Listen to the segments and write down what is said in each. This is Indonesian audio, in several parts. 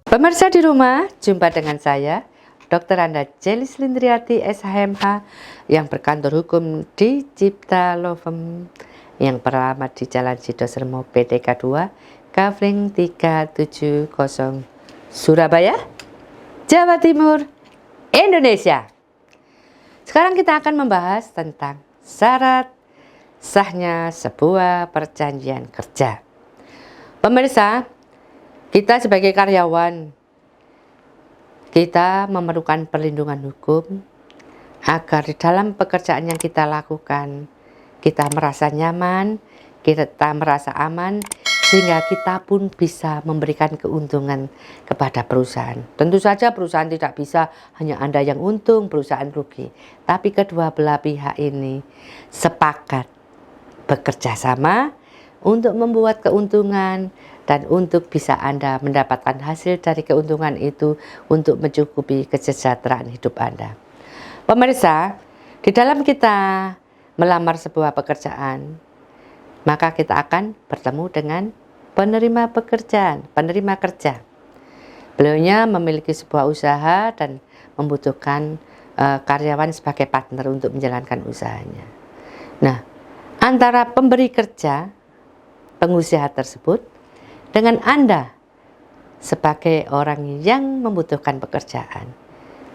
Pemirsa di rumah, jumpa dengan saya, Dr. Anda Jelis Lindriati SHMH yang berkantor hukum di Cipta Law Firm yang beralamat di Jalan Sidosermo PTK 2, Kavling 370, Surabaya, Jawa Timur, Indonesia. Sekarang kita akan membahas tentang syarat sahnya sebuah perjanjian kerja. Pemirsa, kita sebagai karyawan, kita memerlukan perlindungan hukum agar di dalam pekerjaan yang kita lakukan, kita merasa nyaman, kita merasa aman, sehingga kita pun bisa memberikan keuntungan kepada perusahaan. Tentu saja perusahaan tidak bisa hanya Anda yang untung, perusahaan rugi. Tapi kedua belah pihak ini sepakat bekerja sama untuk membuat keuntungan dan untuk bisa Anda mendapatkan hasil dari keuntungan itu untuk mencukupi kesejahteraan hidup Anda. Pemirsa, di dalam kita melamar sebuah pekerjaan, maka kita akan bertemu dengan penerima pekerjaan, penerima kerja. Beliaunya memiliki sebuah usaha dan membutuhkan karyawan sebagai partner untuk menjalankan usahanya. Nah, antara pemberi kerja, pengusaha tersebut, dengan Anda sebagai orang yang membutuhkan pekerjaan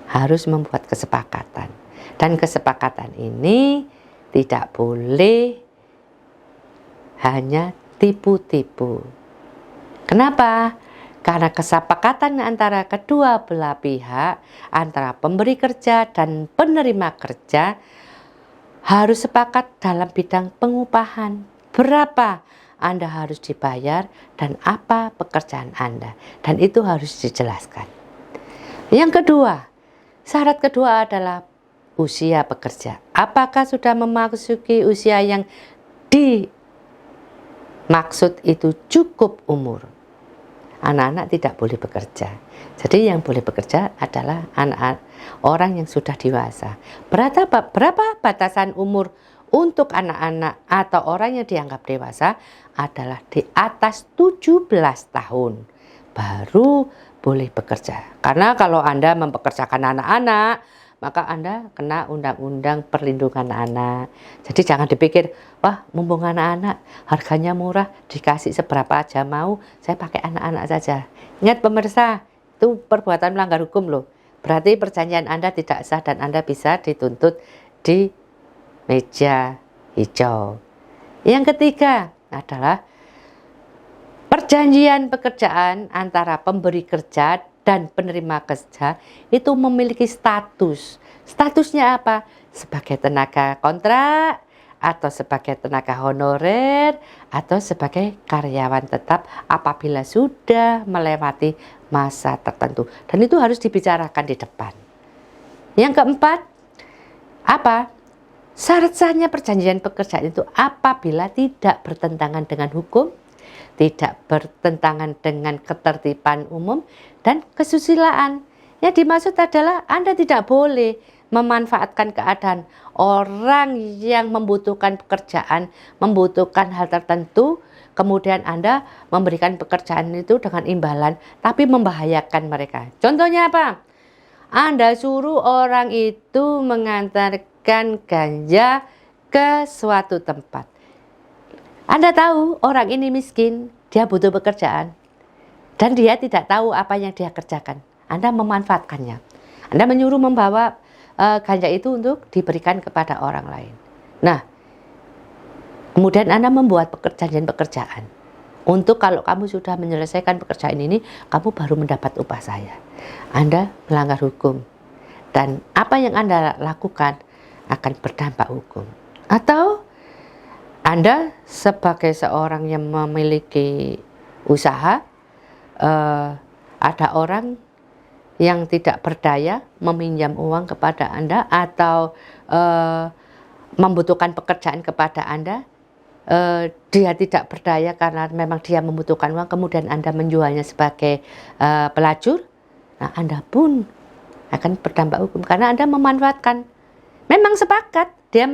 harus membuat kesepakatan, dan kesepakatan ini tidak boleh hanya tipu-tipu. Kenapa? Karena kesepakatan antara kedua belah pihak, antara pemberi kerja dan penerima kerja, harus sepakat dalam bidang pengupahan. Berapa Anda harus dibayar dan apa pekerjaan Anda, dan itu harus dijelaskan. Yang kedua, syarat kedua adalah usia pekerja. Apakah sudah memasuki usia yang dimaksud itu cukup umur? Anak-anak tidak boleh bekerja. Jadi yang boleh bekerja adalah anak-anak, orang yang sudah dewasa. Berapa batasan umur untuk anak-anak atau orang yang dianggap dewasa? Adalah di atas 17 tahun baru boleh bekerja. Karena kalau Anda mempekerjakan anak-anak, maka Anda kena undang-undang perlindungan anak. Jadi jangan dipikir, wah mumpung anak-anak harganya murah, dikasih seberapa aja mau, saya pakai anak-anak saja. Ingat pemirsa, itu perbuatan melanggar hukum loh. Berarti perjanjian Anda tidak sah dan Anda bisa dituntut di meja hijau. Yang ketiga adalah perjanjian pekerjaan antara pemberi kerja dan penerima kerja itu memiliki status. Statusnya apa? Sebagai tenaga kontrak, atau sebagai tenaga honorer, atau sebagai karyawan tetap apabila sudah melewati masa tertentu. Dan itu harus dibicarakan di depan. Yang keempat, apa? Syarat sahnya perjanjian pekerjaan itu apabila tidak bertentangan dengan hukum, tidak bertentangan dengan ketertiban umum dan kesusilaan. Yang dimaksud adalah Anda tidak boleh memanfaatkan keadaan orang yang membutuhkan pekerjaan, membutuhkan hal tertentu, kemudian Anda memberikan pekerjaan itu dengan imbalan, tapi membahayakan mereka. Contohnya apa? Anda suruh orang itu mengantarkan ganja ke suatu tempat. Anda tahu orang ini miskin, dia butuh pekerjaan, dan dia tidak tahu apa yang dia kerjakan. Anda memanfaatkannya. Anda menyuruh membawa ganja itu untuk diberikan kepada orang lain. Nah, kemudian Anda membuat pekerjaan. Untuk kalau kamu sudah menyelesaikan pekerjaan ini, kamu baru mendapat upah saya. Anda melanggar hukum. Dan apa yang Anda lakukan akan berdampak hukum. Atau Anda sebagai seorang yang memiliki usaha, ada orang yang tidak berdaya meminjam uang kepada Anda atau membutuhkan pekerjaan kepada Anda, dia tidak berdaya karena memang dia membutuhkan uang, kemudian Anda menjualnya sebagai pelacur, nah Anda pun akan berdampak hukum karena Anda memanfaatkan. Memang sepakat dia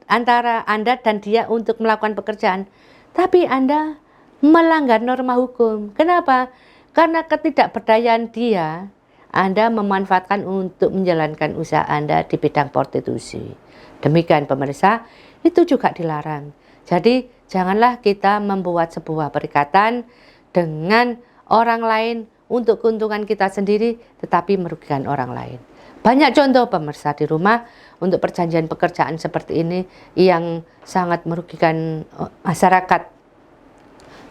antara Anda dan dia untuk melakukan pekerjaan, tapi Anda melanggar norma hukum. Kenapa? karena ketidakberdayaan dia, Anda memanfaatkan untuk menjalankan usaha Anda di bidang prostitusi. Demikian pemirsa, itu juga dilarang. Jadi janganlah kita membuat sebuah perikatan dengan orang lain untuk keuntungan kita sendiri tetapi merugikan orang lain. Banyak contoh pemirsa di rumah untuk perjanjian pekerjaan seperti ini yang sangat merugikan masyarakat.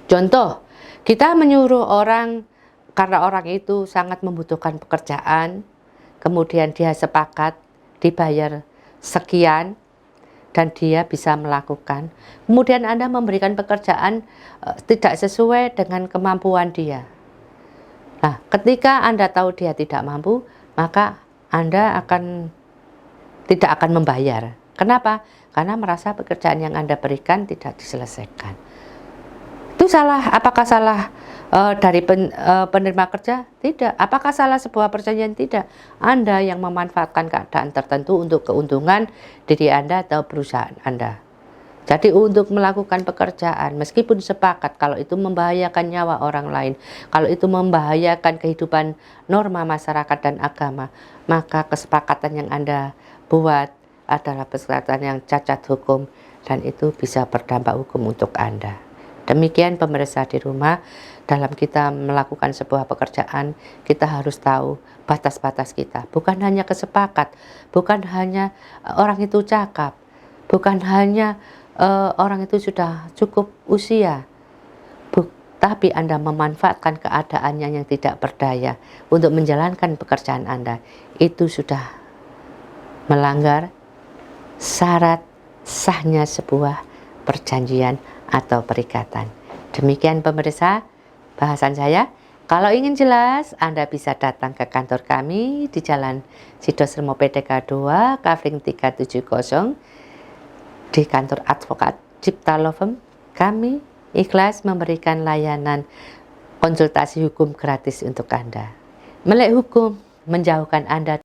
Contoh, kita menyuruh orang karena orang itu sangat membutuhkan pekerjaan, kemudian dia sepakat dibayar sekian dan dia bisa melakukan. Kemudian Anda memberikan pekerjaan tidak sesuai dengan kemampuan dia. Nah, ketika Anda tahu dia tidak mampu, maka Anda tidak akan membayar. Kenapa? Karena merasa pekerjaan yang Anda berikan tidak diselesaikan. Itu salah. Apakah salah dari penerima kerja? Tidak. Apakah salah sebuah perjanjian? Tidak. Anda yang memanfaatkan keadaan tertentu untuk keuntungan diri Anda atau perusahaan Anda. Jadi untuk melakukan pekerjaan, meskipun sepakat kalau itu membahayakan nyawa orang lain, kalau itu membahayakan kehidupan norma masyarakat dan agama, maka kesepakatan yang Anda buat adalah kesepakatan yang cacat hukum dan itu bisa berdampak hukum untuk Anda. Demikian pemirsa di rumah, dalam kita melakukan sebuah pekerjaan, kita harus tahu batas-batas kita. Bukan hanya kesepakat, bukan hanya orang itu cakap, bukan hanya orang itu sudah cukup usia, tapi Anda memanfaatkan keadaannya yang tidak berdaya untuk menjalankan pekerjaan Anda. Itu sudah melanggar syarat sahnya sebuah perjanjian atau perikatan. Demikian pemirsa bahasan saya. Kalau ingin jelas, Anda bisa datang ke kantor kami di Jalan Sidosremo PDK 2, Kavling 370, di kantor advokat Cipta Law Firm. Kami ikhlas memberikan layanan konsultasi hukum gratis untuk Anda. Melek hukum menjauhkan Anda